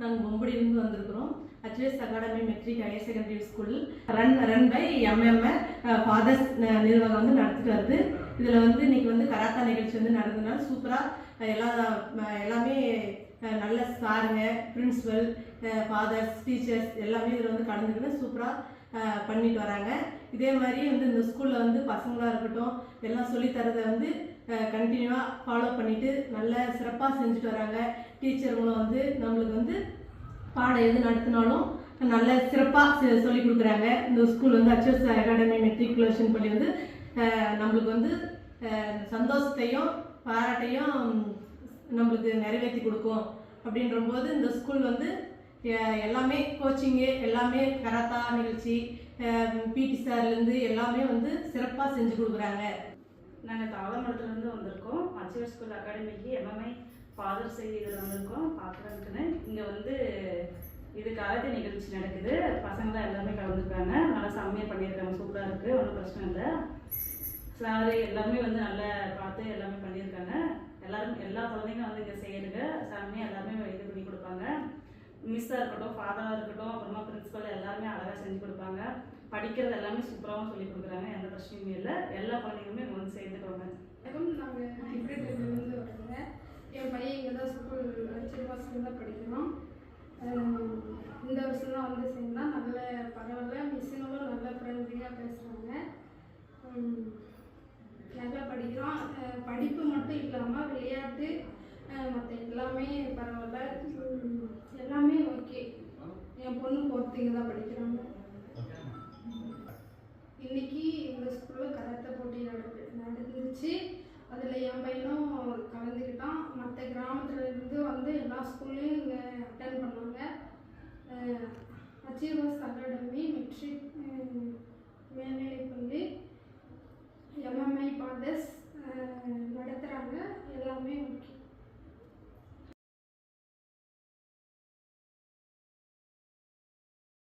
நாங்கள் பொம்படியிலிருந்து வந்திருக்கிறோம். அச்வேஸ் academy matric higher secondary school run by MMA fathers நிறுவனம் வந்து நடத்திட்டு வருது. இதில் வந்து இன்னைக்கு வந்து கராத்தா நிகழ்ச்சி வந்து நடந்ததுனால சூப்பராக எல்லாமே நல்ல சாருங்க, பிரின்சிபல், ஃபாதர்ஸ், டீச்சர்ஸ் எல்லாமே இதில் வந்து கலந்துக்கிட்டு சூப்பராக பண்ணிட்டு வராங்க. இதே மாதிரி வந்து இந்த ஸ்கூலில் வந்து பசங்களாக இருக்கட்டும் எல்லாம் சொல்லித்தரதை வந்து கண்டினியூவாக ஃபாலோ பண்ணிவிட்டு நல்ல சிறப்பாக செஞ்சுட்டு வராங்க. டீச்சருங்களும் வந்து நம்மளுக்கு வந்து பாடம் எது நடத்தினாலும் நல்ல சிறப்பாக சொல்லிக் கொடுக்குறாங்க. இந்த ஸ்கூல் வந்து அச்வேஸ் அகாடமி மெட்ரிகுலேஷன் பள்ளி வந்து நம்மளுக்கு வந்து சந்தோஷத்தையும் பாராட்டையும் நம்மளுக்கு நிறைவேற்றி கொடுக்கும். அப்படின்றபோது இந்த ஸ்கூல் வந்து எல்லாமே கோச்சிங்கு, எல்லாமே கராத்தா நிகழ்ச்சி, பிடி சார்லேருந்து எல்லாமே வந்து சிறப்பாக செஞ்சு கொடுக்குறாங்க. நாங்கள் தாளமடத்துலேருந்து வந்திருக்கோம். அச்வேஸ் ஸ்கூல் அகாடமிக்கு எம்எம்ஐ ஃபாதர்ஸ் இதில் வந்திருக்கோம் பார்க்குறதுக்குன்னு. இங்கே வந்து இது கராத்தே நிகழ்ச்சி நடக்குது. பசங்களாம் எல்லாமே கலந்துருக்காங்க. நல்லா செம்மையாக பண்ணியிருக்காங்க. சூப்பராக இருக்குது, ஒன்றும் பிரச்சனை இல்லை. சாரு எல்லாமே வந்து நல்லா பார்த்து எல்லாமே பண்ணியிருக்காங்க. எல்லா குழந்தைங்களும் வந்து இங்கே செய்யணுங்க. செம்மையாக எல்லாமே இது பண்ணி கொடுப்பாங்க. மிஸ்ஸாக இருக்கட்டும், ஃபாதராக இருக்கட்டும், அப்புறமா பிரின்சிபல் எல்லாருமே அழகாக செஞ்சு கொடுப்பாங்க. படிக்கிறது எல்லாமே சூப்பராகவும் சொல்லி கொடுக்குறாங்க. எந்த பிரச்சனையுமே இல்லை. எல்லா குழந்தைங்களுமே இங்கே வந்து சேர்ந்துக்கோங்க. நாங்கள் டிப்ரெட்டிலேருந்து வரோங்க. என் பையன் இங்கே தான் ஸ்கூல் அச்சேவாஸில் தான் படிக்கிறோம். இந்த வருஷம் தான் வந்து சேர்ந்தா. நல்ல பரவாயில்ல, மிஸ்ஸுங்களும் நல்ல ஃப்ரெண்ட்லியாக பேசுகிறாங்க. நல்லா படிக்கிறோம். படிப்பு மட்டும் இல்லாமல் விளையாட்டு மற்ற எல்லாமே பரவாயில்ல, எல்லாமே ஓகே. என் பொண்ணு 4th இங்கே தான் படிக்கிறாங்க. இன்னைக்கு இந்த ஸ்கூலில் கராத்தே போட்டி நடந்துச்சு. அதில் என் பையனும் கலந்துக்கிட்டான். மற்ற கிராமத்துலேருந்து வந்து எல்லா ஸ்கூல்லையும் இங்கே அட்டன் பண்ணாங்க. அச்சீவர்ஸ் அகாடமி மெட்ரிக் மேல்நிலைப்பள்ளி எம்எம்ஐ ஃபாதர்ஸ் நடத்துகிறாங்க. எல்லாமே ஓகே.